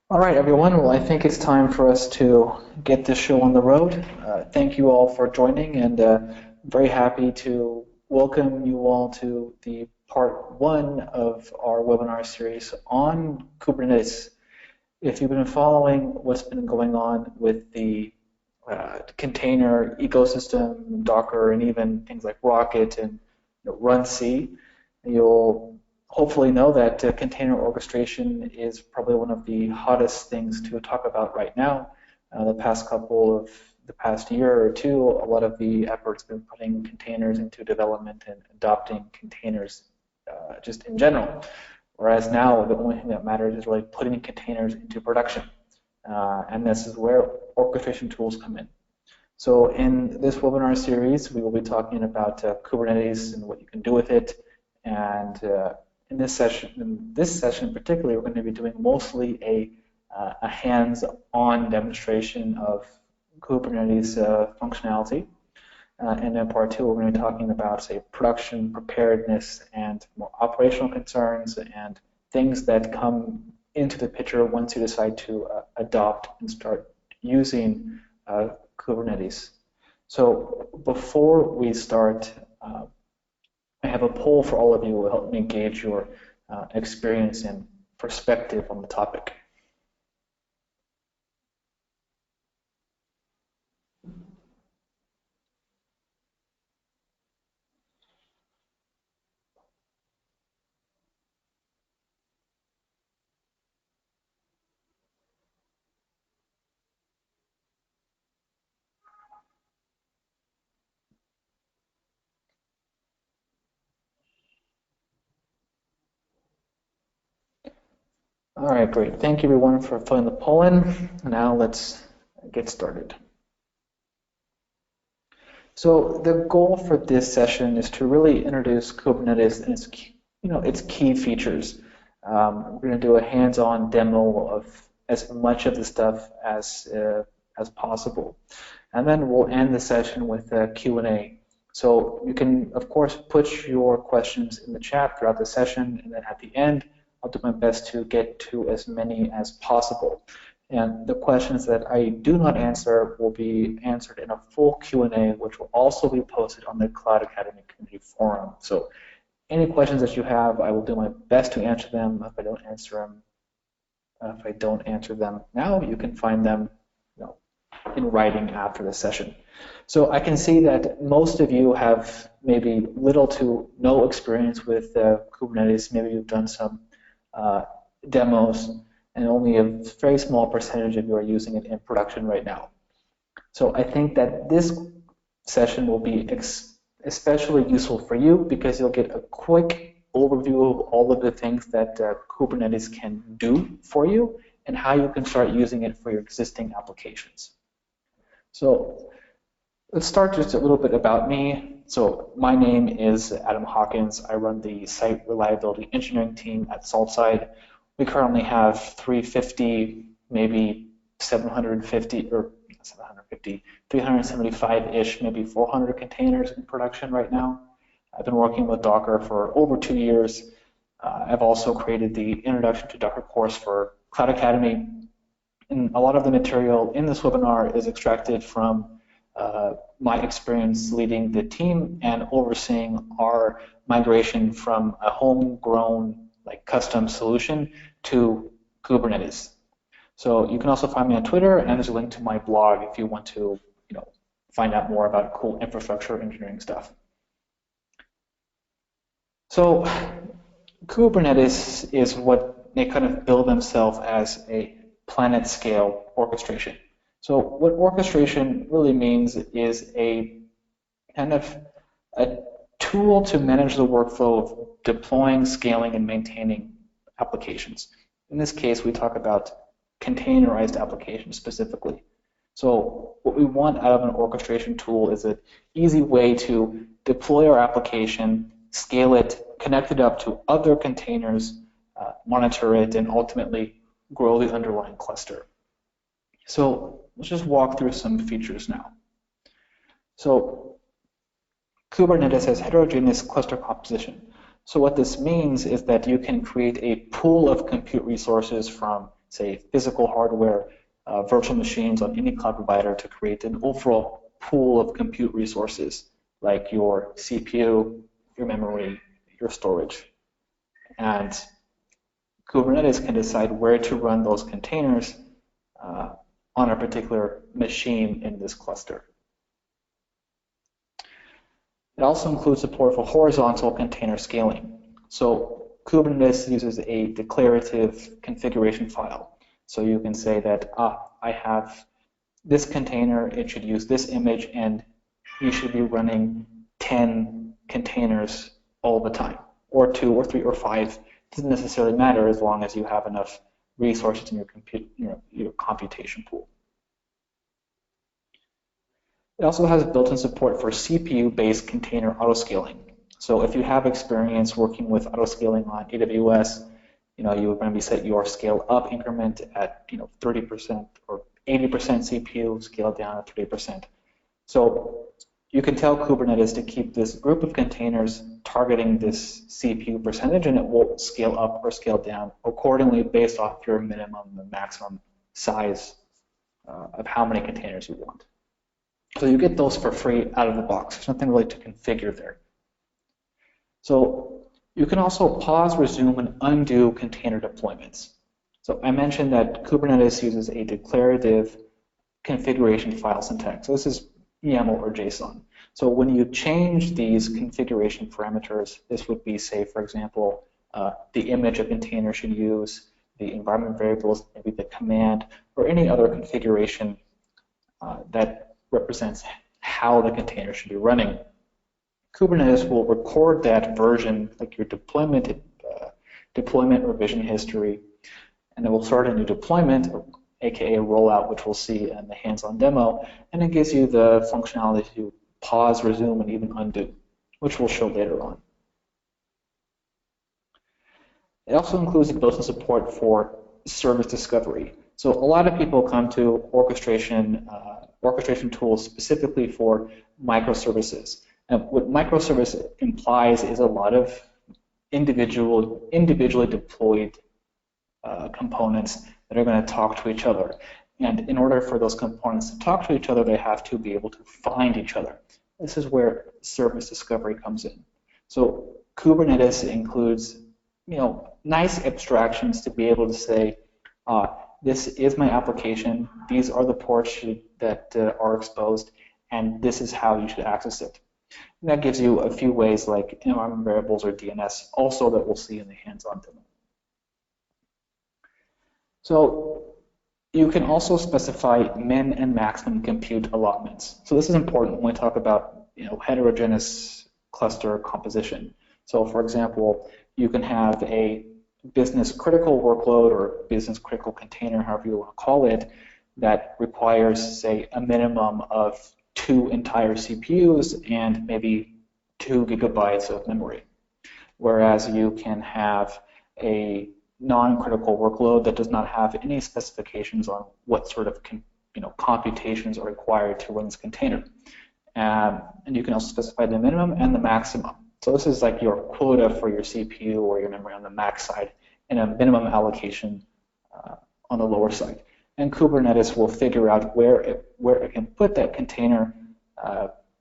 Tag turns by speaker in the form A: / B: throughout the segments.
A: All right, everyone. Well, I think it's time for us to get this show on the road. Thank you all for joining, and very happy to welcome you all to the part one of our webinar series on Kubernetes. If you've been following what's been going on with the container ecosystem, Docker, and even things like Rocket and runc, you'll hopefully know that container orchestration is probably one of the hottest things to talk about right now. The past year or two, a lot of the efforts have been putting containers into development and adopting containers just in general. Whereas now, the only thing that matters is really putting containers into production. And this is where orchestration tools come in. So in this webinar series, we will be talking about Kubernetes and what you can do with it. And in this session particularly, we're going to be doing mostly a hands-on demonstration of Kubernetes functionality. And in part two, we're going to be talking about, say, production preparedness and more operational concerns and things that come into the picture once you decide to adopt and start using Kubernetes. So before we start, I have a poll for all of you who will help me gauge your experience and perspective on the topic. All right, great. Thank you everyone for filling the poll in. Now let's get started. So the goal for this session is to really introduce Kubernetes and its key features. We're going to do a hands-on demo of as much of the stuff as possible, and then we'll end the session with a Q&A. So you can, of course, put your questions in the chat throughout the session, and then at the end, I'll do my best to get to as many as possible. And the questions that I do not answer will be answered in a full Q&A, which will also be posted on the Cloud Academy community forum. So any questions that you have, I will do my best to answer them. If I don't answer them now, you can find them in writing after the session. So I can see that most of you have maybe little to no experience with Kubernetes. Maybe you've done some demos, and only a very small percentage of you are using it in production right now. So I think that this session will be especially useful for you because you'll get a quick overview of all of the things that Kubernetes can do for you and how you can start using it for your existing applications. So let's start just a little bit about me. So my name is Adam Hawkins. I run the Site Reliability Engineering team at SaltSide. We currently have 350, maybe 750, or 750, 375-ish, maybe 400 containers in production right now. I've been working with Docker for over 2 years. I've also created the Introduction to Docker course for Cloud Academy. And a lot of the material in this webinar is extracted from my experience leading the team and overseeing our migration from a homegrown, custom solution to Kubernetes. So you can also find me on Twitter, and there's a link to my blog if you want to, find out more about cool infrastructure engineering stuff. So Kubernetes is what they kind of build themselves as a planet scale orchestration. So what orchestration really means is a kind of a tool to manage the workflow of deploying, scaling, and maintaining applications. In this case, we talk about containerized applications specifically. So what we want out of an orchestration tool is an easy way to deploy our application, scale it, connect it up to other containers, monitor it, and ultimately grow the underlying cluster. So let's just walk through some features now. So Kubernetes has heterogeneous cluster composition. So what this means is that you can create a pool of compute resources from, say, physical hardware, virtual machines on any cloud provider to create an overall pool of compute resources like your CPU, your memory, your storage. And Kubernetes can decide where to run those containers on a particular machine in this cluster. It also includes support for horizontal container scaling. So Kubernetes uses a declarative configuration file. So you can say that, I have this container, it should use this image, and you should be running 10 containers all the time, or 2 or 3 or 5. It doesn't necessarily matter as long as you have enough resources in your computation pool. It also has built-in support for CPU-based container autoscaling. So if you have experience working with autoscaling on AWS, you would maybe set your scale up increment at 30% or 80% CPU, scale down at 30%. So you can tell Kubernetes to keep this group of containers targeting this CPU percentage, and it will scale up or scale down accordingly based off your minimum and maximum size of how many containers you want. So you get those for free out of the box. There's nothing really to configure there. So you can also pause, resume, and undo container deployments. So I mentioned that Kubernetes uses a declarative configuration file syntax. So this is YAML or JSON. So when you change these configuration parameters, this would be, say, for example, the image a container should use, the environment variables, maybe the command, or any other configuration that represents how the container should be running. Kubernetes will record that version, like your deployment revision history, and it will start a new deployment, aka a rollout, which we'll see in the hands-on demo, and it gives you the functionality to pause, resume, and even undo, which we'll show later on. It also includes built-in support for service discovery. So a lot of people come to orchestration tools specifically for microservices. And what microservice implies is a lot of individually deployed components that are going to talk to each other. And in order for those components to talk to each other, they have to be able to find each other. This is where service discovery comes in. So Kubernetes includes, nice abstractions to be able to say, this is my application, these are the ports that are exposed, and this is how you should access it. And that gives you a few ways like environment variables or DNS, also that we'll see in the hands-on demo. So you can also specify min and maximum compute allotments. So this is important when we talk about heterogeneous cluster composition. So for example, you can have a business critical workload or business critical container, however you want to call it, that requires, say, a minimum of 2 entire CPUs and maybe 2 gigabytes of memory. Whereas you can have a non-critical workload that does not have any specifications on what sort of computations are required to run this container. And you can also specify the minimum and the maximum. So this is like your quota for your CPU or your memory on the max side and a minimum allocation on the lower side. And Kubernetes will figure out where it can put that container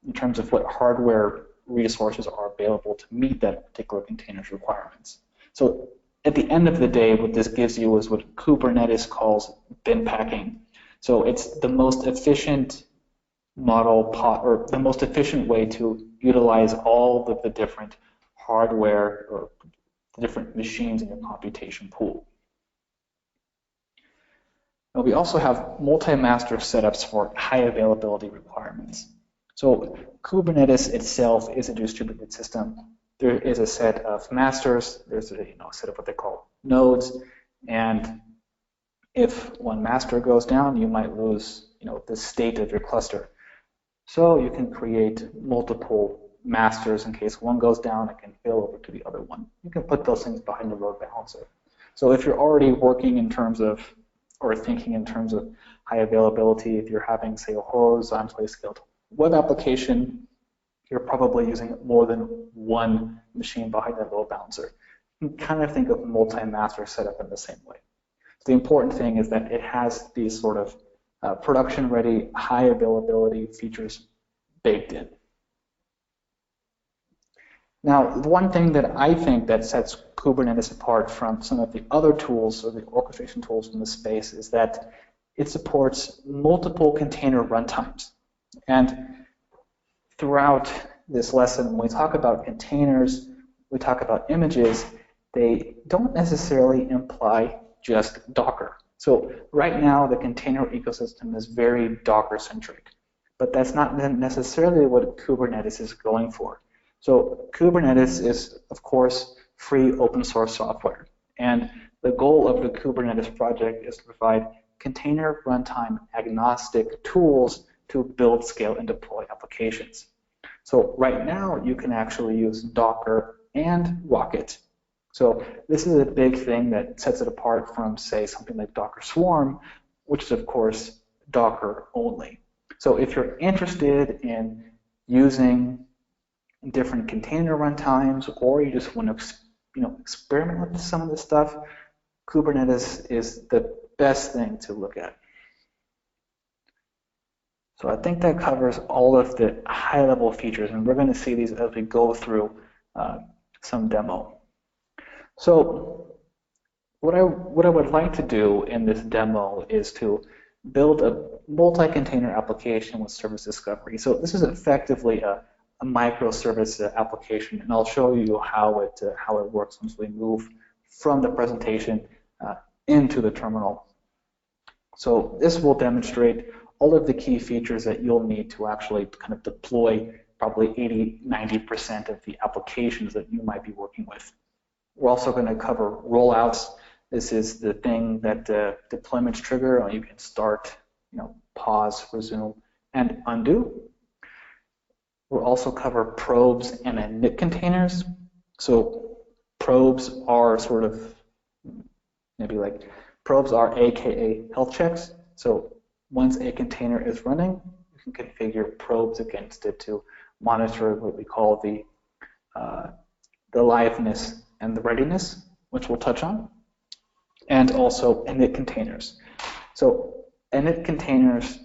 A: in terms of what hardware resources are available to meet that particular container's requirements. So at the end of the day, what this gives you is what Kubernetes calls bin packing. So it's the most efficient or the most efficient way to utilize all of the different hardware or the different machines in your computation pool. Now we also have multi-master setups for high availability requirements. So Kubernetes itself is a distributed system. There is a set of masters, there's a set of what they call nodes, and if one master goes down, you might lose the state of your cluster. So you can create multiple masters in case one goes down, it can fail over to the other one. You can put those things behind the load balancer. So if you're already working in terms of, or thinking in terms of high availability, if you're having, say, a horizontally scaled web application, you're probably using more than one machine behind that load balancer. You can kind of think of multi-master setup in the same way. The important thing is that it has these sort of production-ready, high availability features baked in. Now, the one thing that I think that sets Kubernetes apart from some of the other tools or the orchestration tools in the space is that it supports multiple container runtimes. And throughout this lesson, when we talk about containers, we talk about images, they don't necessarily imply just Docker. So right now, the container ecosystem is very Docker-centric, but that's not necessarily what Kubernetes is going for. So Kubernetes is, of course, free open source software. And the goal of the Kubernetes project is to provide container runtime agnostic tools to build, scale, and deploy applications. So right now, you can actually use Docker and Rocket. So this is a big thing that sets it apart from, say, something like Docker Swarm, which is, of course, Docker only. So if you're interested in using different container runtimes, or you just want to experiment with some of this stuff, Kubernetes is the best thing to look at. So I think that covers all of the high-level features, and we're going to see these as we go through some demo. So what I would like to do in this demo is to build a multi-container application with service discovery. So this is effectively a microservice application, and I'll show you how it works once we move from the presentation into the terminal. So this will demonstrate all of the key features that you'll need to actually kind of deploy probably 80–90% of the applications that you might be working with. We're also going to cover rollouts. This is the thing that deployments trigger. You can start, pause, resume, and undo. We'll also cover probes and init containers. So probes are sort of probes are AKA health checks. So once a container is running, you can configure probes against it to monitor what we call the liveness and the readiness, which we'll touch on, and also init containers. So init containers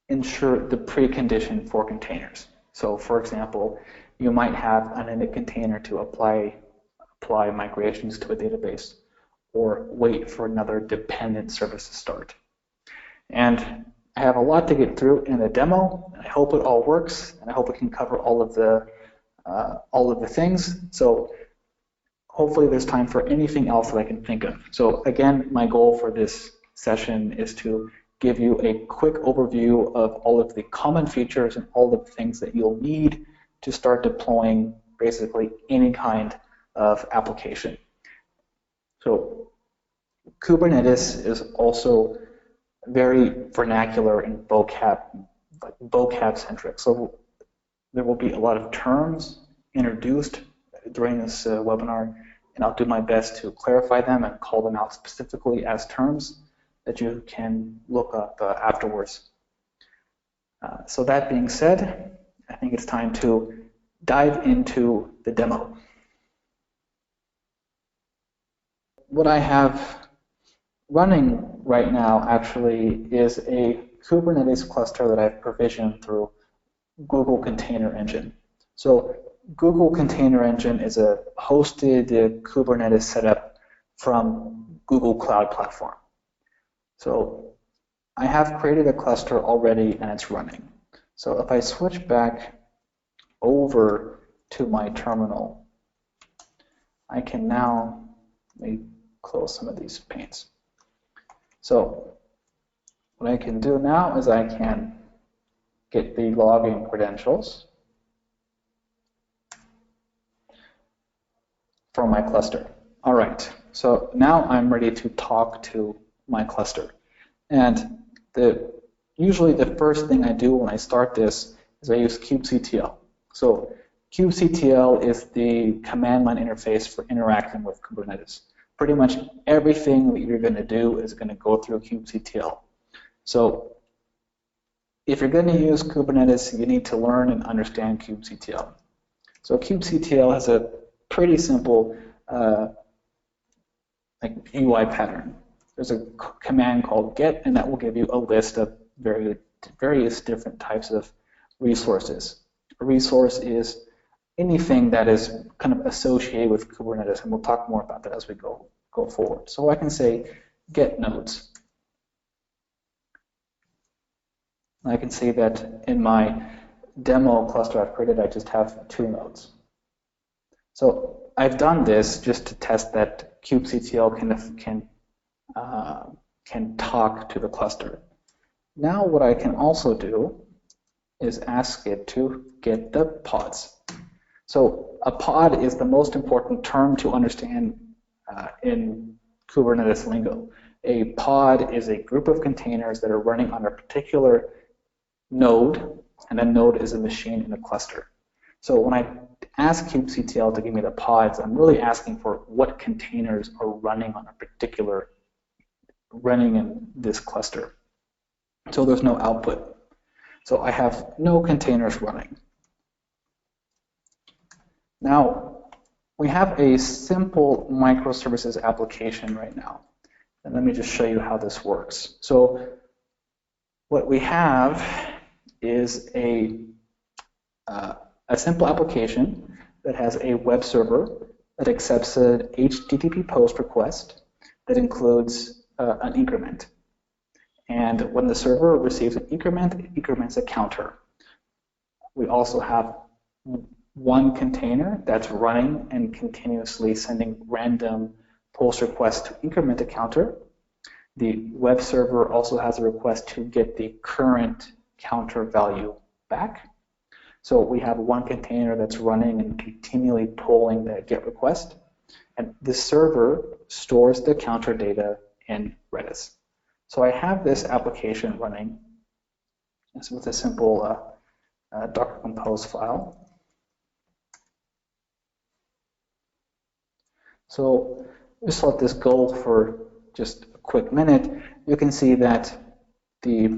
A: ensure the precondition for containers. So for example, you might have an init container to apply migrations to a database, or wait for another dependent service to start. And I have a lot to get through in the demo. I hope it all works, and I hope we can cover all of the things. So hopefully there's time for anything else that I can think of. So again, my goal for this session is to give you a quick overview of all of the common features and all of the things that you'll need to start deploying basically any kind of application. So Kubernetes is also very vernacular and vocab centric. So there will be a lot of terms introduced during this webinar, and I'll do my best to clarify them and call them out specifically as terms that you can look up afterwards. So that being said, I think it's time to dive into the demo. What I have running right now actually is a Kubernetes cluster that I've provisioned through Google Container Engine. So Google Container Engine is a hosted Kubernetes setup from Google Cloud Platform. So I have created a cluster already and it's running. So if I switch back over to my terminal, I can now close some of these panes. So what I can do now is I can get the login credentials from my cluster. All right, so now I'm ready to talk to my cluster. And usually the first thing I do when I start this is I use kubectl. So kubectl is the command line interface for interacting with Kubernetes. Pretty much everything that you're going to do is going to go through kubectl. So if you're going to use Kubernetes, you need to learn and understand kubectl. So kubectl has a pretty simple UI pattern. There's a command called get, and that will give you a list of various different types of resources. A resource is anything that is kind of associated with Kubernetes, and we'll talk more about that as we go forward. So I can say get nodes. I can see that in my demo cluster I've created, I just have 2 nodes. So I've done this just to test that kubectl can talk to the cluster. Now what I can also do is ask it to get the pods. So a pod is the most important term to understand in Kubernetes lingo. A pod is a group of containers that are running on a particular node, and a node is a machine in a cluster. So when I ask kubectl to give me the pods, I'm really asking for what containers are running in this cluster. So there's no output. So I have no containers running. Now, we have a simple microservices application right now. And let me just show you how this works. So what we have is a simple application that has a web server that accepts an HTTP post request that includes an increment. And when the server receives an increment, it increments a counter. We also have one container that's running and continuously sending random post requests to increment a counter. The web server also has a request to get the current counter value back. So we have one container that's running and continually pulling the GET request. And this server stores the counter data in Redis. So I have this application running with a simple Docker Compose file. So just let this go for just a quick minute. You can see that the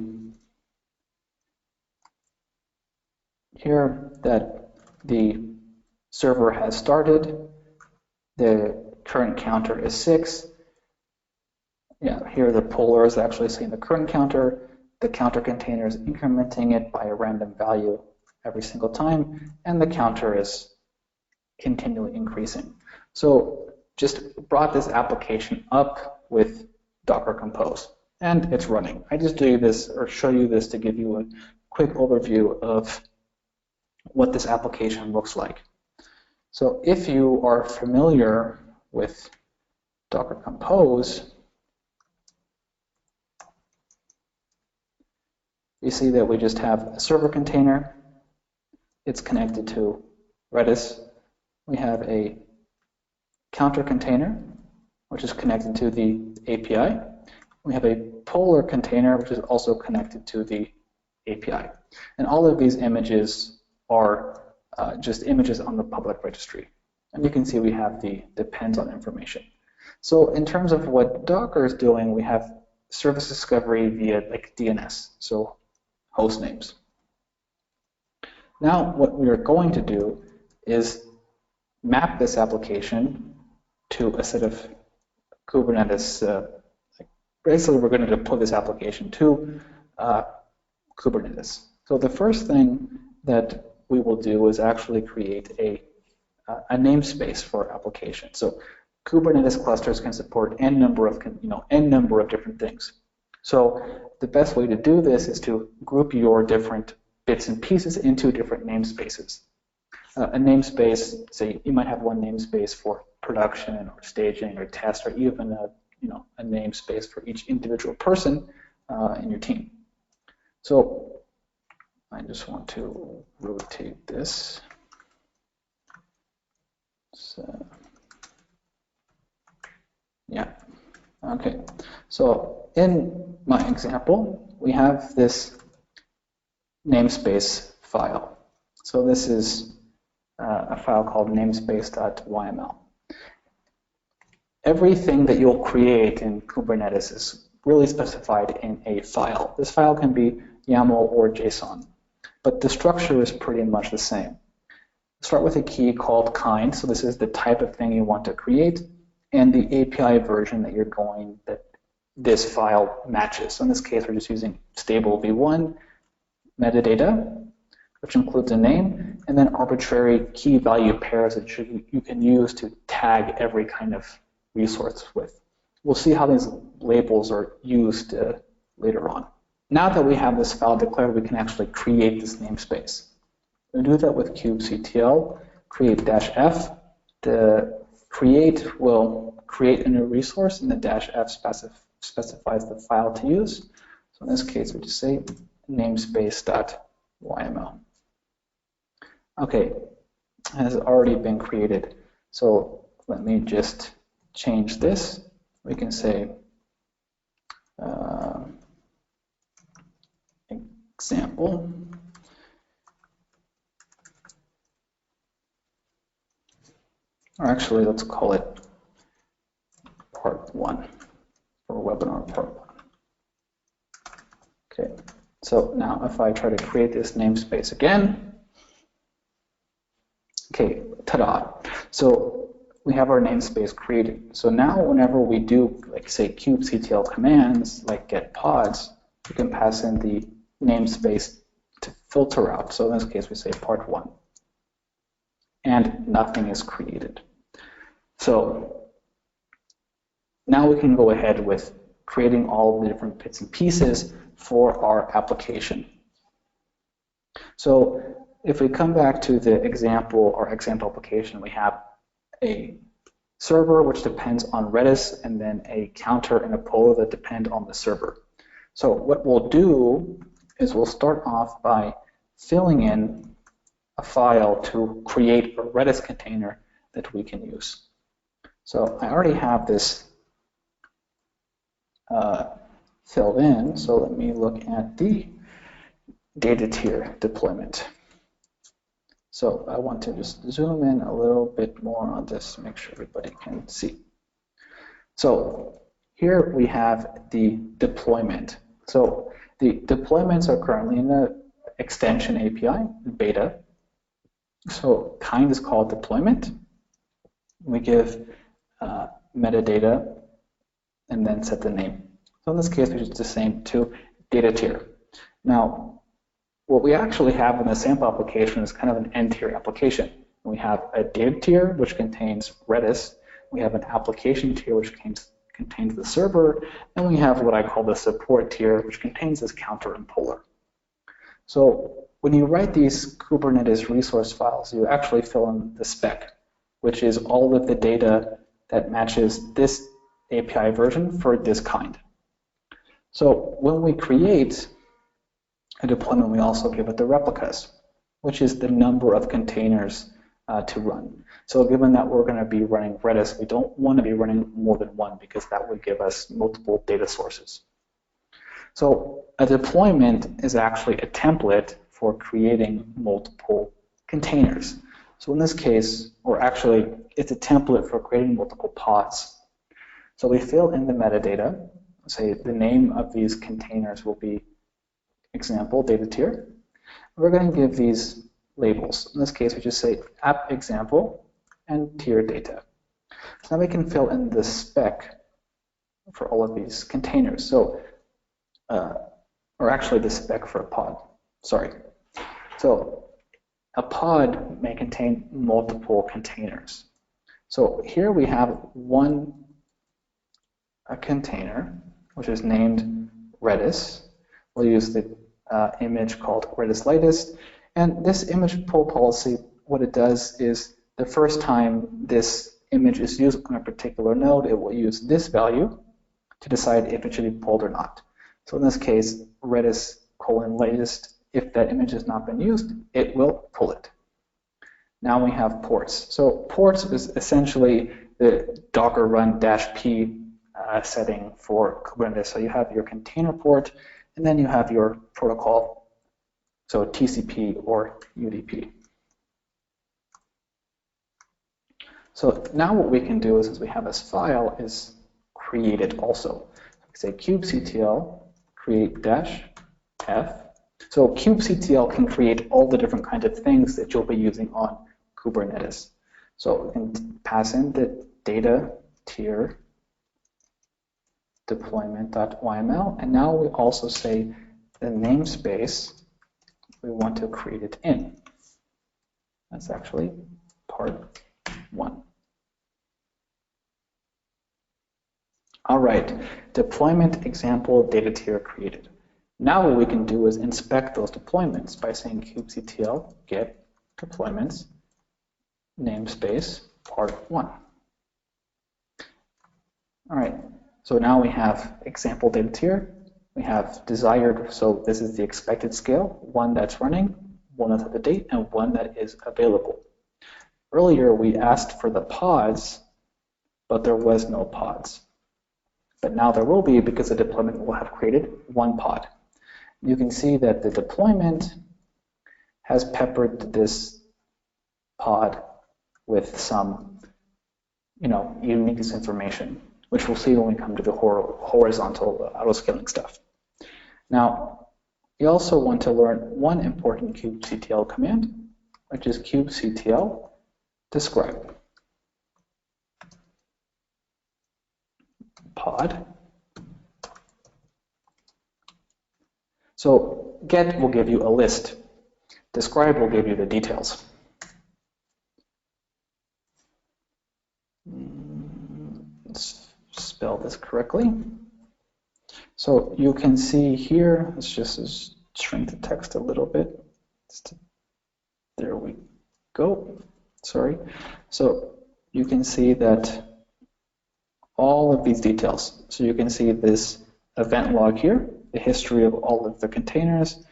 A: server has started. The current counter is 6. Yeah, here the puller is actually seeing the current counter. The counter container is incrementing it by a random value every single time, and the counter is continually increasing. So just brought this application up with Docker Compose, and it's running. I just do this or show you this to give you a quick overview of what this application looks like. So if you are familiar with Docker Compose, you see that we just have a server container. It's connected to Redis. We have a counter container, which is connected to the API. We have a puller container, which is also connected to the API. And all of these images are just images on the public registry. And you can see we have the depends on information. So in terms of what Docker is doing, we have service discovery via like DNS, so host names. Now what we are going to do is map this application to a set of Kubernetes. Basically, we're going to deploy this application to Kubernetes. So the first thing that we will do is actually create a namespace for our application. So Kubernetes clusters can support n number of different things. So the best way to do this is to group your different bits and pieces into different namespaces. A namespace, say you might have one namespace for production or staging or test, or even a namespace for each individual person in your team. So I just want to rotate this. So, yeah, okay. So in my example, we have this namespace file. So this is a file called namespace.yml. Everything that you'll create in Kubernetes is really specified in a file. This file can be YAML or JSON. But the structure is pretty much the same. Start with a key called kind, so this is the type of thing you want to create, and the API version that this file matches. So in this case, we're just using stable v1, metadata, which includes a name, and then arbitrary key value pairs that you can use to tag every kind of resource with. We'll see how these labels are used later on. Now that we have this file declared, we can actually create this namespace. We'll do that with kubectl, create -f. The create will create a new resource, and the -f specifies the file to use. So in this case, we just say namespace.yml. Okay, it has already been created. So let me just change this. We can say example. Or actually, let's call it part 1 for webinar part 1. Okay, so now if I try to create this namespace again, okay, ta-da. So we have our namespace created. So now whenever we do, like say, kubectl commands, like get pods, we can pass in the namespace to filter out. So in this case, we say part 1. And nothing is created. So now we can go ahead with creating all the different bits and pieces for our application. So if we come back to the example or example application, we have a server which depends on Redis, and then a counter and a poller that depend on the server. So what we'll do is we'll start off by filling in a file to create a Redis container that we can use. So I already have this filled in, so let me look at the data tier deployment. So I want to just zoom in a little bit more on this to make sure everybody can see. So here we have the deployment. So the deployments are currently in the extension API, beta. So kind is called deployment. We give metadata and then set the name. So in this case, we just the same to data tier. Now, what we actually have in the sample application is kind of an n-tier application. We have a data tier, which contains Redis. We have an application tier, which contains the server. And we have what I call the support tier, which contains this counter and poller. So when you write these Kubernetes resource files, you actually fill in the spec, which is all of the data that matches this API version for this kind. So when we create a deployment, we also give it the replicas, which is the number of containers to run. So given that we're going to be running Redis, we don't want to be running more than one because that would give us multiple data sources. So a deployment is actually a template for creating multiple containers. So in this case, or actually, it's a template for creating multiple pods. So we fill in the metadata. Say the name of these containers will be example data tier. We're going to give these labels. In this case, we just say app example and tier data. So now we can fill in the spec for all of these containers. So, or actually the spec for a pod. Sorry. So a pod may contain multiple containers. So here we have a container which is named Redis. We'll use the image called Redis latest. And this image pull policy, what it does is the first time this image is used on a particular node, it will use this value to decide if it should be pulled or not. So in this case, Redis :latest, if that image has not been used, it will pull it. Now we have ports. So ports is essentially the Docker run -p setting for Kubernetes. So you have your container port, and then you have your protocol, so TCP or UDP. So now what we can do is, since we have this file, is create it also. We say kubectl create -f So kubectl can create all the different kinds of things that you'll be using on Kubernetes. So we can pass in the data tier deployment.yml, and now we also say the namespace we want to create it in. That's actually part 1. All right, deployment example data tier created. Now what we can do is inspect those deployments by saying kubectl get deployments namespace part 1. All right, so now we have example data tier. We have desired, so this is the expected scale, one that's running, one that's up to date, and one that is available. Earlier we asked for the pods, but there was no pods. But now there will be, because the deployment will have created one pod. You can see that the deployment has peppered this pod with some, unique information, which we'll see when we come to the horizontal autoscaling stuff. Now, you also want to learn one important kubectl command, which is kubectl describe pod. So get will give you a list. Describe will give you the details. Let's spell this correctly. So you can see here, let's just shrink the text a little bit. There we go. Sorry. So you can see that all of these details. So you can see this event log here, the history of all of the containers,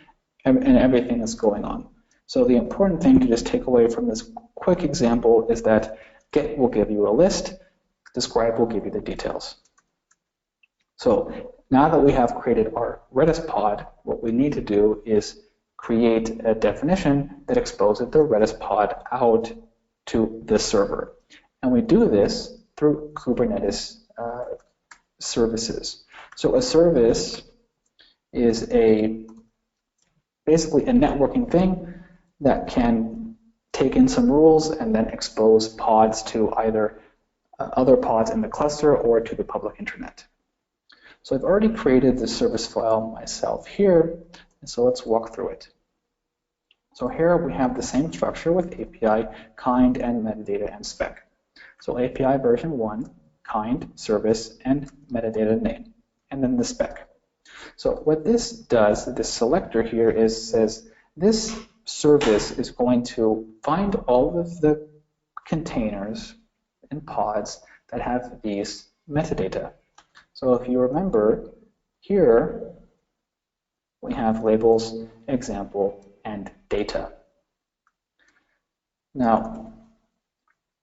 A: and everything that's going on. So the important thing to just take away from this quick example is that get will give you a list, describe will give you the details. So now that we have created our Redis pod, what we need to do is create a definition that exposes the Redis pod out to the server. And we do this through Kubernetes services. So a service is basically a networking thing that can take in some rules and then expose pods to either other pods in the cluster or to the public internet. So I've already created the service file myself here, and so let's walk through it. So here we have the same structure with API, kind, and metadata and spec. So API version 1, kind, service, and metadata name, and then the spec. So what this does, this selector here says this service is going to find all of the containers and pods that have these metadata. So if you remember, here we have labels, example, and data. Now,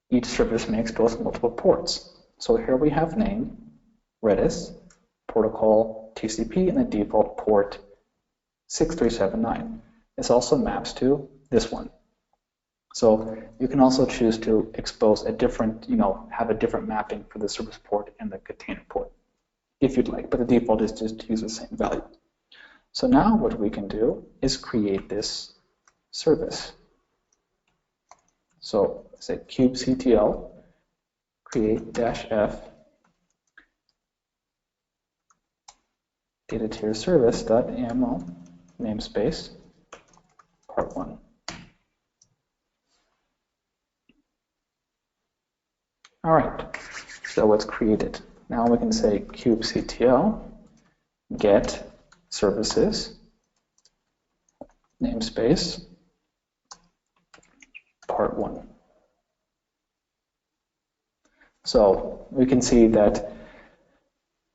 A: each service may expose multiple ports. So here we have name, Redis, protocol, TCP, and the default port 6379. This also maps to this one. So you can also choose to expose a different, have a different mapping for the service port and the container port, if you'd like, but the default is just to use the same value. So now what we can do is create this service. So say kubectl create -f data tier service.aml namespace part 1. All right, so it's created. Now we can say kubectl get services namespace part 1. So we can see that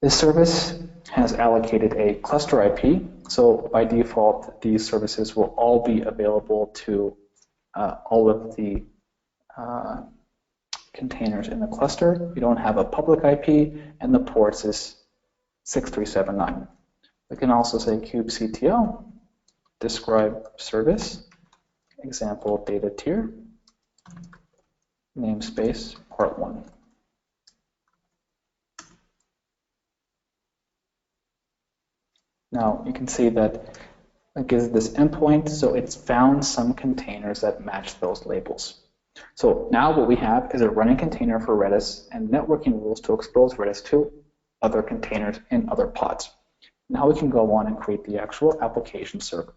A: this service has allocated a cluster IP. So by default, these services will all be available to all of the containers in the cluster. We don't have a public IP, and the ports is 6379. We can also say kubectl describe service example data tier namespace part 1. Now you can see that It gives this endpoint, so it's found some containers that match those labels. So now what we have is a running container for Redis and networking rules to expose Redis to other containers in other pods. Now we can go on and create the actual application server.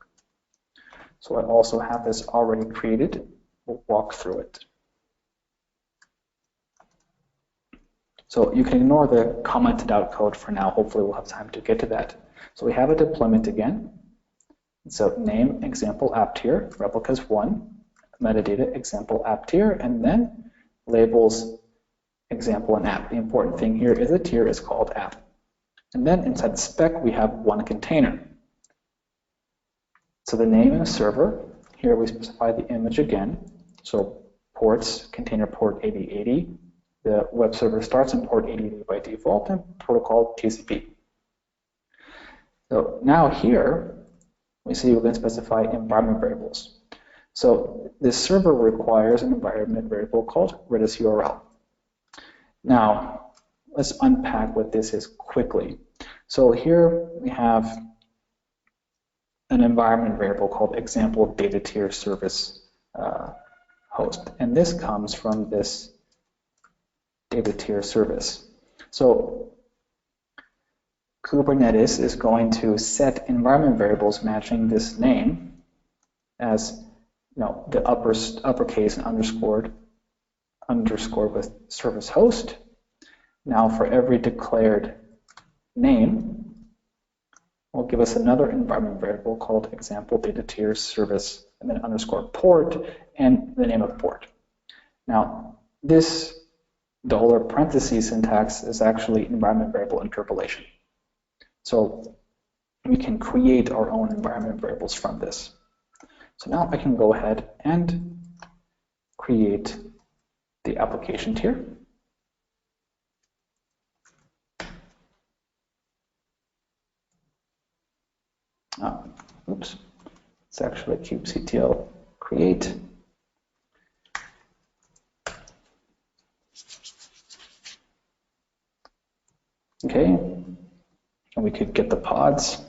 A: So I also have this already created. We'll walk through it. So you can ignore the commented out code for now. Hopefully we'll have time to get to that. So we have a deployment again. So name example app tier, replicas 1, metadata example app tier, and then labels example and app. The important thing here is the tier is called app. And then inside the spec, we have one container. So the name of server, here we specify the image again. So ports, container port 8080. The web server starts in port 8080 by default, and protocol TCP. So now here, we see we can specify environment variables. So this server requires an environment variable called Redis URL. Now, let's unpack what this is quickly. So here we have an environment variable called example data tier service host. And this comes from this data tier service. So Kubernetes is going to set environment variables matching this name as the uppercase and underscore with service host. Now for every declared name, will give us another environment variable called example data tier service and then underscore port and the name of port. Now the whole parentheses syntax is actually environment variable interpolation. So we can create our own environment variables from this. So now I can go ahead and create the application tier. Oops, it's actually kubectl create. Okay, and we could get the pods.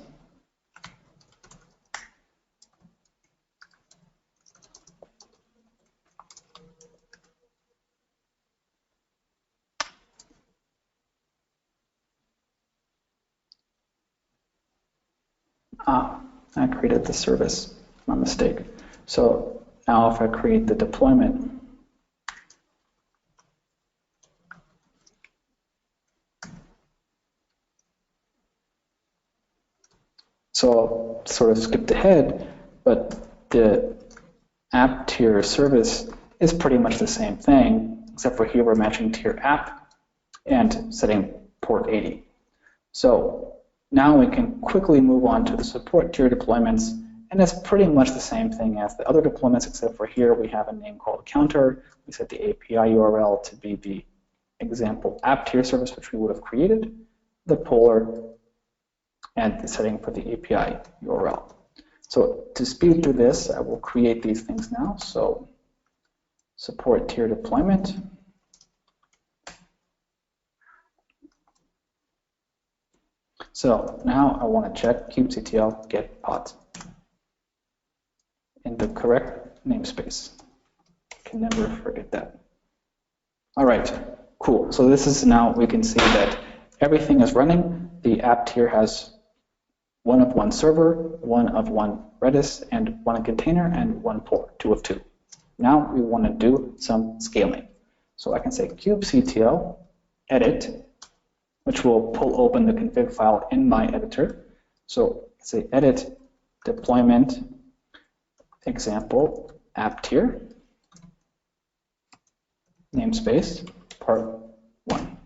A: I created the service, my mistake. So now if I create the deployment, so I'll sort of skipped ahead, but the app tier service is pretty much the same thing, except for here we're matching tier app and setting port 80. So now we can quickly move on to the support tier deployments, and it's pretty much the same thing as the other deployments, except for here we have a name called counter. We set the API URL to be the example app tier service, which we would have created, the polar, and the setting for the API URL. So to speed through this, I will create these things now. So support tier deployment. So now I want to check kubectl get pods in the correct namespace. Can never forget that. All right, cool. So this is now we can see that everything is running. The app tier has one of one server, one of one Redis, and one container, and one port, 2 of 2. Now we want to do some scaling. So I can say kubectl edit, which will pull open the config file in my editor. So say edit deployment example app tier namespace part 1.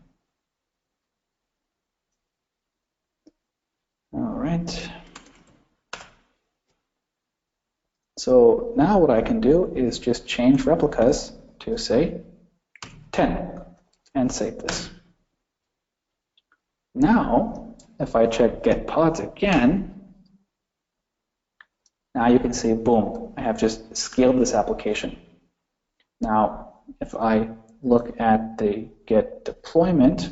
A: All right. So now what I can do is just change replicas to say 10 and save this. Now, if I check get pods again, now you can see, boom, I have just scaled this application. Now, if I look at the get deployment,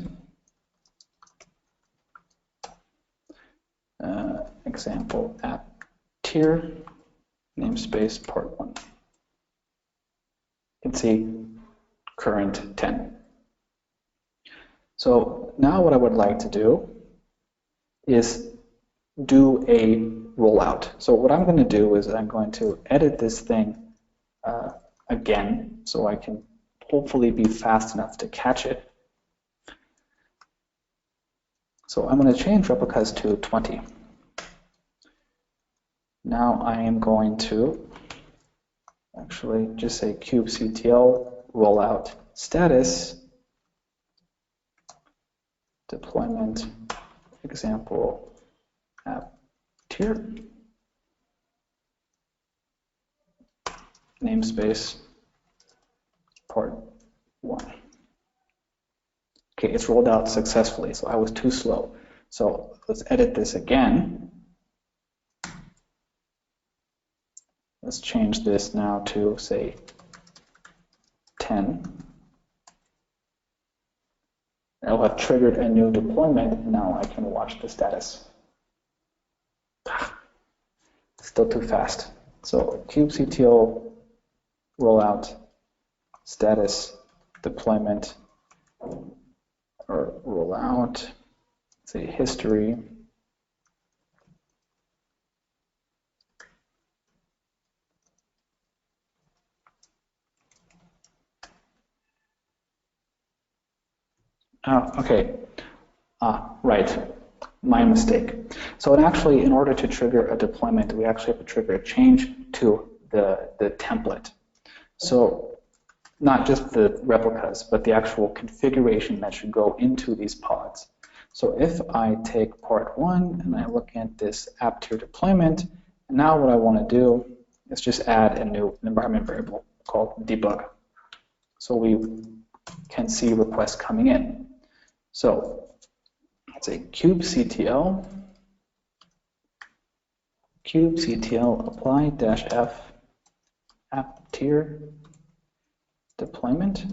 A: example app tier, namespace part 1. You can see current 10. So now what I would like to do is do a rollout. So what I'm going to do is I'm going to edit this thing again so I can hopefully be fast enough to catch it. So I'm going to change replicas to 20. Now I am going to actually just say kubectl rollout status deployment example app tier namespace part 1. Okay, it's rolled out successfully, so I was too slow. So let's edit this again. Let's change this now to, say, 10. I'll have triggered a new deployment, and now I can watch the status. Still too fast. So kubectl rollout status deployment or rollout, say history. Oh, okay. Right. My mistake. So actually, in order to trigger a deployment, we actually have to trigger a change to the template. So not just the replicas, but the actual configuration that should go into these pods. So if I take part 1 and I look at this app tier deployment, now what I want to do is just add a new environment variable called debug. So we can see requests coming in. So let's say kubectl apply-f app tier deployment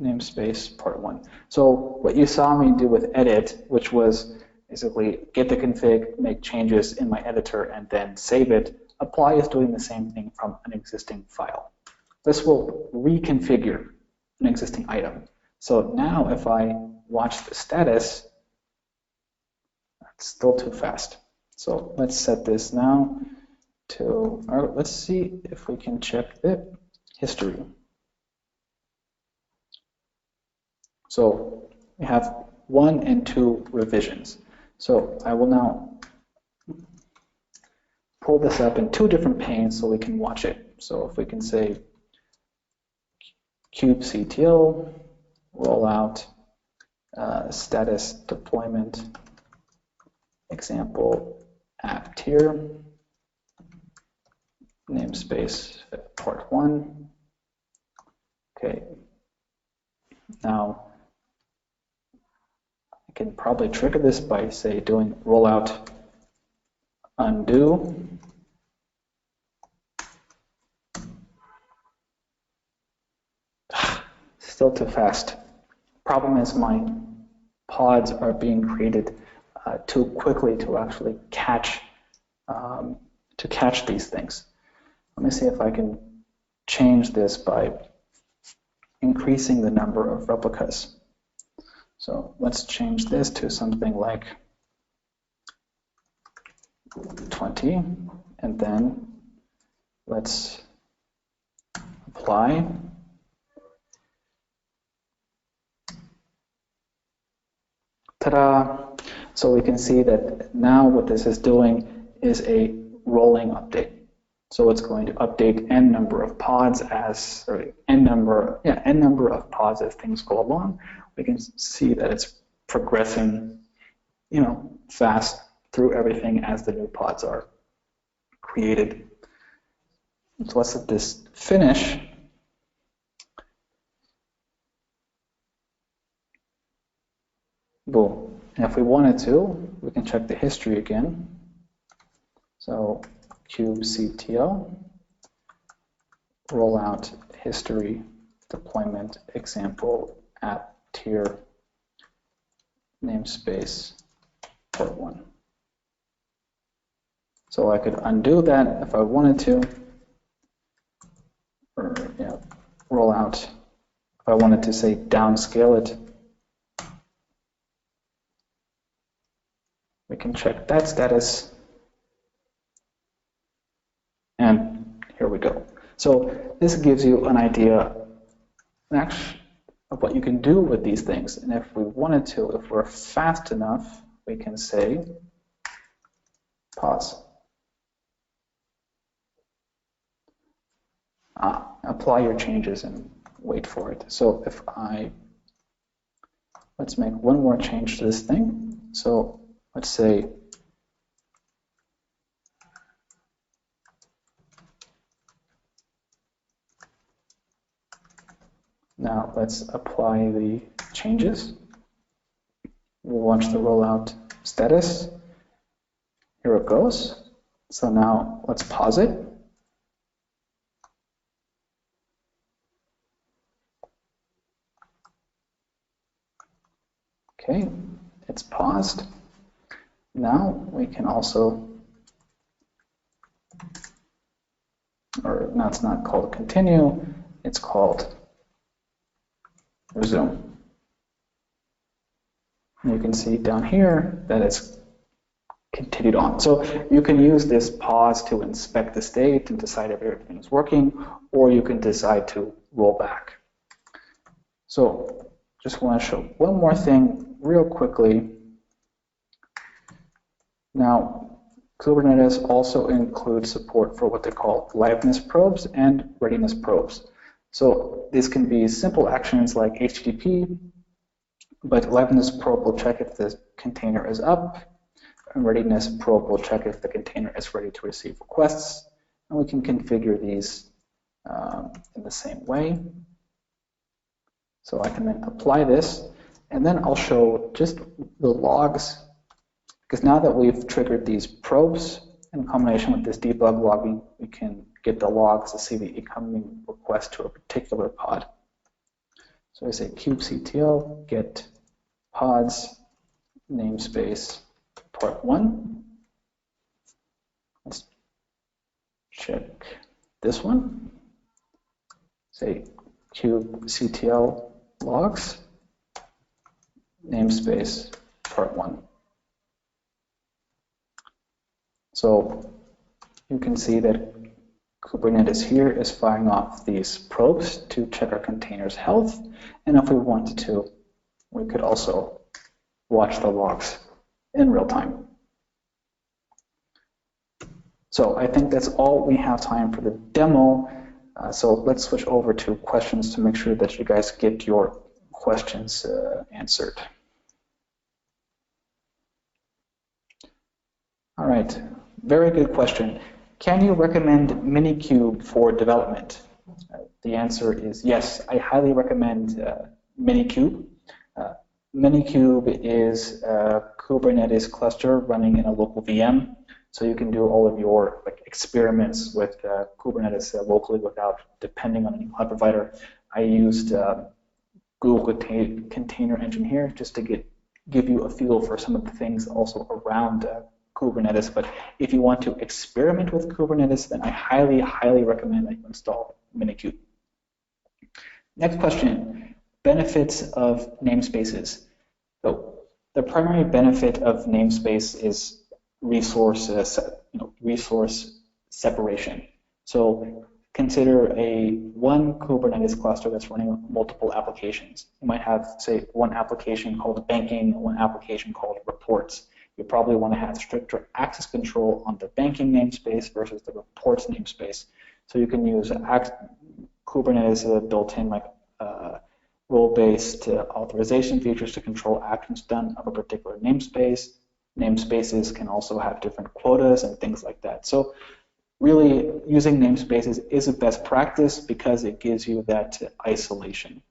A: namespace part 1. So what you saw me do with edit, which was basically get the config, make changes in my editor, and then save it, apply is doing the same thing from an existing file. This will reconfigure an existing item. So now if I watch the status, it's still too fast. So let's set this now to, or let's see if we can check the history. So we have 1 and 2 revisions. So I will now pull this up in 2 different panes so we can watch it. So if we can say kubectl rollout status deployment example app tier namespace part 1. Okay. Now I can probably trigger this by, say, doing rollout undo. Still too fast. Problem is my pods are being created too quickly to actually catch these things. Let me see if I can change this by increasing the number of replicas. So let's change this to something like 20, and then let's apply. Ta-da! So we can see that now what this is doing is a rolling update. So it's going to update n number of pods as, or n number of pods as things go along. We can see that it's progressing, fast through everything as the new pods are created. So let's let this finish. Boom. And if we wanted to, we can check the history again. So kubectl rollout history deployment example app tier namespace part 1. So I could undo that if I wanted to, or roll out if I wanted to, say, downscale it. We can check that status, and here we go. So this gives you an idea of what you can do with these things. And if we wanted to, if we're fast enough, we can say pause. Apply your changes and wait for it. So if let's make one more change to this thing. So let's say now let's apply the changes. We'll watch the rollout status. Here it goes. So now let's pause it. Okay, it's paused. Now we can also, or no, it's not called continue, it's called resume. And you can see down here that it's continued on. So you can use this pause to inspect the state and decide if everything is working, or you can decide to roll back. So just want to show one more thing real quickly. Now, Kubernetes also includes support for what they call liveness probes and readiness probes. So these can be simple actions like HTTP, but liveness probe will check if the container is up, and readiness probe will check if the container is ready to receive requests, and we can configure these in the same way. So I can then apply this, and then I'll show just the logs, because now that we've triggered these probes in combination with this debug logging, we can get the logs to see the incoming request to a particular pod. So I say kubectl get pods namespace part 1. Let's check this one. Say kubectl logs namespace part 1. So you can see that Kubernetes here is firing off these probes to check our container's health, and if we wanted to, we could also watch the logs in real time. So I think that's all we have time for the demo. So let's switch over to questions to make sure that you guys get your questions answered. All right, very good question. Can you recommend Minikube for development? The answer is yes. I highly recommend Minikube. Minikube is a Kubernetes cluster running in a local VM. So you can do all of your experiments with Kubernetes locally without depending on any cloud provider. I used Google Container Engine here just to give you a feel for some of the things also around Kubernetes. But if you want to experiment with Kubernetes, then I highly, highly recommend that you install Minikube. Next question, benefits of namespaces. So the primary benefit of namespace is resource separation. So consider one Kubernetes cluster that's running multiple applications. You might have, say, one application called banking, one application called reports. You probably want to have stricter access control on the banking namespace versus the reports namespace. So you can use Kubernetes built-in role-based authorization features to control actions done of a particular namespace. Namespaces can also have different quotas and things like that. So really, using namespaces is a best practice because it gives you that isolation.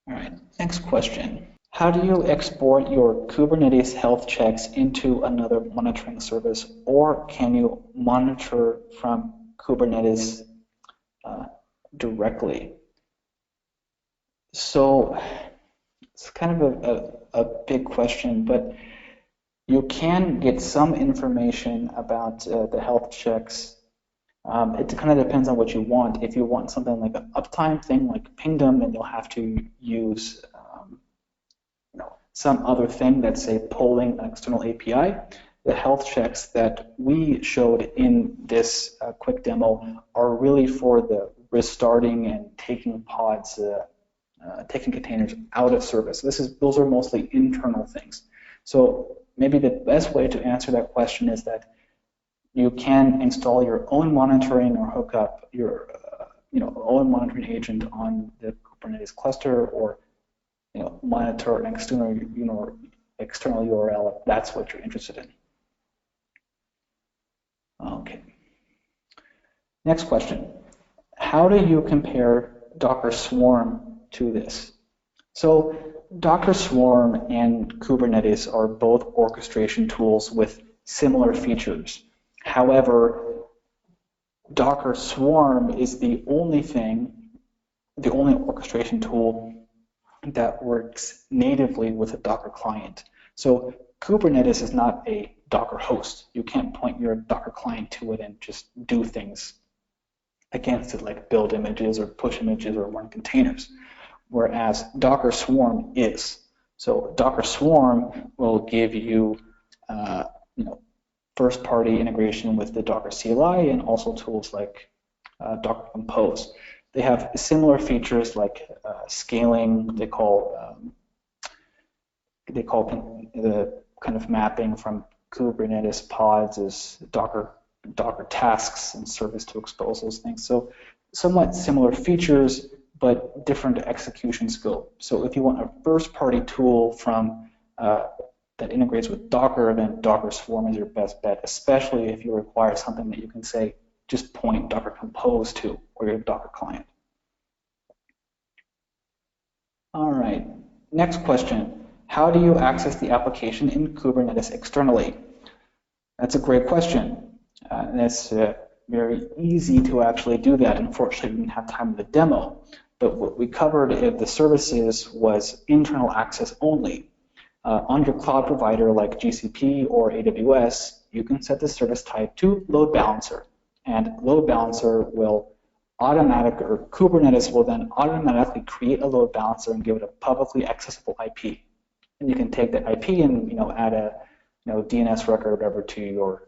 A: All right, next question. How do you export your Kubernetes health checks into another monitoring service, or can you monitor from Kubernetes directly? So it's kind of a big question, but You can get some information about the health checks. It kind of depends on what you want. If you want something like an uptime thing like pingdom, then you'll have to use some other thing that's, say, polling an external API. The health checks that we showed in this quick demo are really for the restarting and taking pods, taking containers out of service. Those are mostly internal things. So maybe the best way to answer that question is that you can install your own monitoring or hook up your own monitoring agent on the Kubernetes cluster, or monitor an external URL if that's what you're interested in. Okay. Next question. How do you compare Docker Swarm to this? So Docker Swarm and Kubernetes are both orchestration tools with similar features. However, Docker Swarm is the only orchestration tool that works natively with a Docker client. So Kubernetes is not a Docker host. You can't point your Docker client to it and just do things against it, like build images or push images or run containers, whereas Docker Swarm is. So Docker Swarm will give you first-party integration with the Docker CLI and also tools like Docker Compose. They have similar features like scaling. They call the kind of mapping from Kubernetes pods as Docker tasks and service to expose those things. So somewhat similar features, but different execution scope. So if you want a first-party tool from that integrates with Docker, then Docker Swarm is your best bet, especially if you require something that you can say just point Docker Compose to, or your Docker client. All right, next question. How do you access the application in Kubernetes externally? That's a great question. And it's very easy to actually do that. Unfortunately, we didn't have time in the demo. But what we covered in the services was internal access only. On your cloud provider like GCP or AWS, you can set the service type to load balancer. And load balancer will Kubernetes will then automatically create a load balancer and give it a publicly accessible IP. And you can take that IP and add a DNS record or whatever to your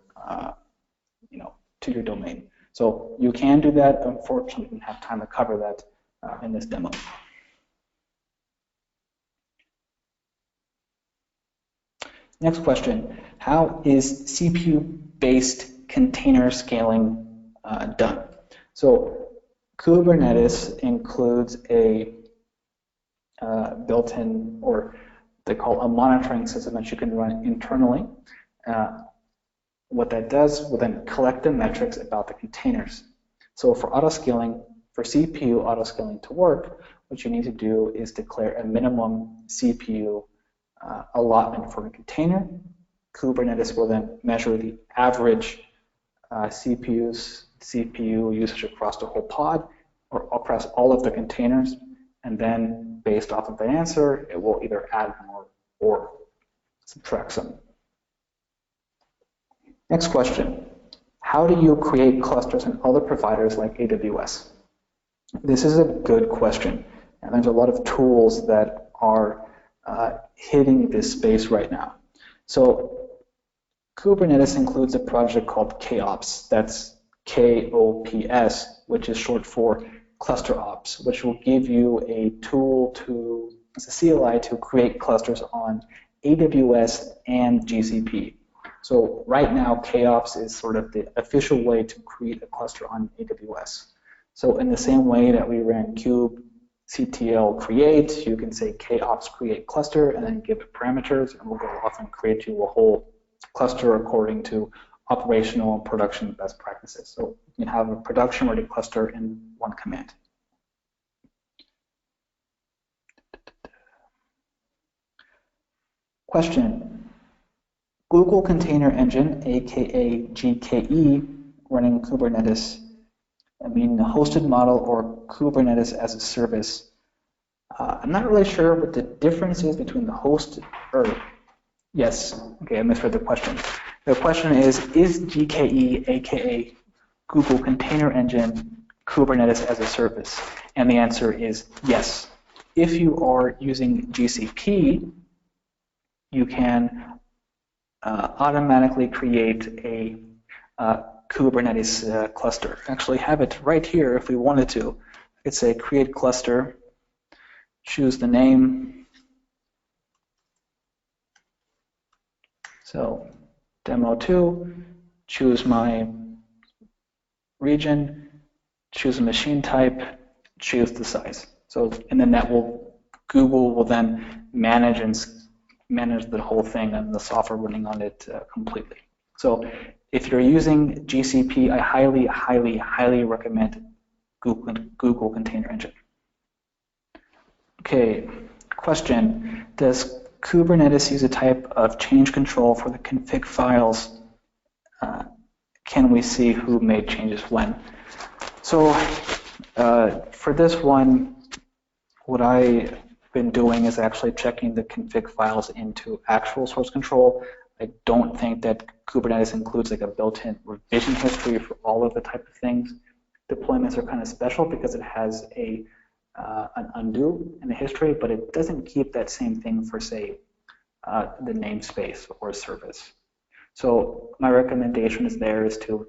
A: to your domain. So you can do that. Unfortunately, we didn't have time to cover that in this demo. Next question. How is CPU-based container scaling done? So Kubernetes includes a built-in, or they call a monitoring system that you can run internally. What that does will then collect the metrics about the containers. So for autoscaling, for CPU autoscaling to work, what you need to do is declare a minimum CPU allotment for a container. Kubernetes will then measure the average CPU usage across the whole pod or across all of the containers, and then based off of the answer, it will either add more or subtract some. Next question. How do you create clusters in other providers like AWS? This is a good question, and there's a lot of tools that are hitting this space right now. So Kubernetes includes a project called KOps. That's KOPS, which is short for cluster ops, which will give you a tool as a CLI to create clusters on AWS and GCP. So right now, KOps is sort of the official way to create a cluster on AWS. So in the same way that we ran kubectl create, you can say KOps create cluster and then give it parameters, and we'll go off and create you a whole cluster according to operational and production best practices. So you can have a production-ready cluster in one command. Question. Google Container Engine, aka GKE, running Kubernetes, hosted model or Kubernetes as a service. I'm not really sure what the difference is between the host or Yes. Okay, I misread the question. The question is GKE, aka Google Container Engine, Kubernetes as a service? And the answer is yes. If you are using GCP, you can automatically create a Kubernetes cluster. Actually, have it right here if we wanted to. I could say create cluster, choose the name. So demo 2, choose my region, choose a machine type, choose the size. So, and then Google will then manage the whole thing and the software running on it completely. So if you're using GCP, I highly, highly, highly recommend Google Container Engine. Okay, question. Does Kubernetes use a type of change control for the config files? Can we see who made changes when? So for this one, what I've been doing is actually checking the config files into actual source control. I don't think that Kubernetes includes like a built-in revision history for all of the type of things. Deployments are kind of special because it has an undo in the history, but it doesn't keep that same thing for, say, the namespace or service. So my recommendation is to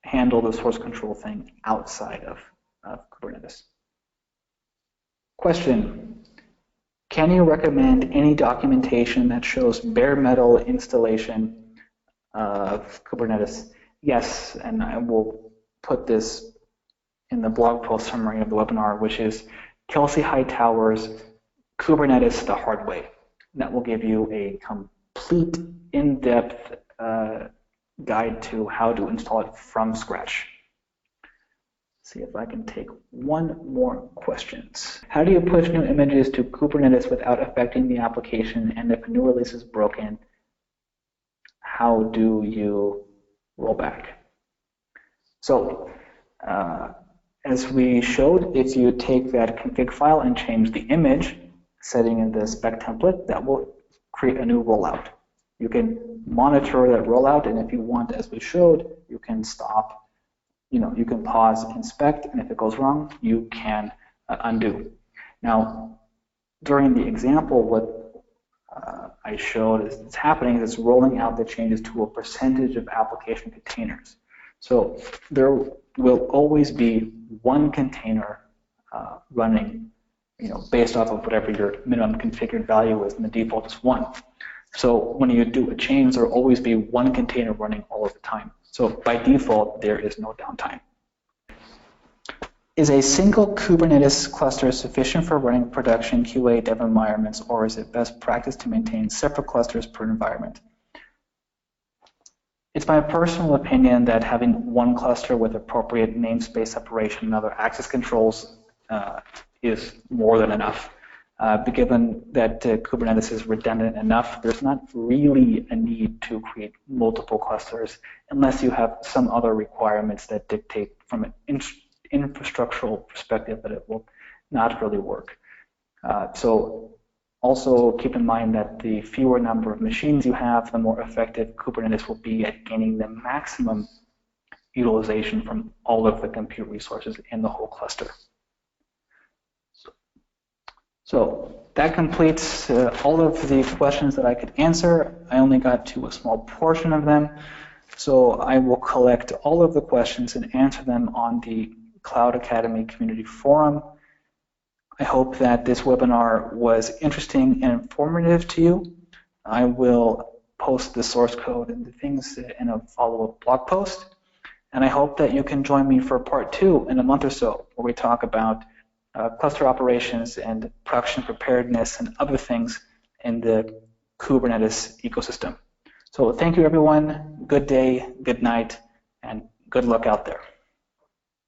A: handle the source control thing outside of Kubernetes. Question. Can you recommend any documentation that shows bare metal installation of Kubernetes? Yes, and I will put this in the blog post summary of the webinar, which is Kelsey Hightower's Kubernetes the Hard Way. That will give you a complete, in-depth guide to how to install it from scratch. See if I can take one more question. How do you push new images to Kubernetes without affecting the application? And if a new release is broken, how do you roll back? So, as we showed, if you take that config file and change the image setting in the spec template, that will create a new rollout. You can monitor that rollout, and if you want, as we showed, you can stop. You can pause, inspect, and if it goes wrong, you can undo. Now, during the example, what I showed is happening is it's rolling out the changes to a percentage of application containers. So there will always be one container running, based off of whatever your minimum configured value is, and the default is 1. So when you do a change, there will always be one container running all of the time. So by default, there is no downtime. Is a single Kubernetes cluster sufficient for running production QA dev environments, or is it best practice to maintain separate clusters per environment? It's my personal opinion that having one cluster with appropriate namespace separation and other access controls is more than enough. But given that Kubernetes is redundant enough, there's not really a need to create multiple clusters unless you have some other requirements that dictate from an infrastructural perspective that it will not really work. So also keep in mind that the fewer number of machines you have, the more effective Kubernetes will be at gaining the maximum utilization from all of the compute resources in the whole cluster. So that completes all of the questions that I could answer. I only got to a small portion of them. So I will collect all of the questions and answer them on the Cloud Academy Community Forum. I hope that this webinar was interesting and informative to you. I will post the source code and the things in a follow-up blog post. And I hope that you can join me for part 2 in a month or so, where we talk about cluster operations and production preparedness and other things in the Kubernetes ecosystem. So thank you, everyone. Good day, good night, and good luck out there.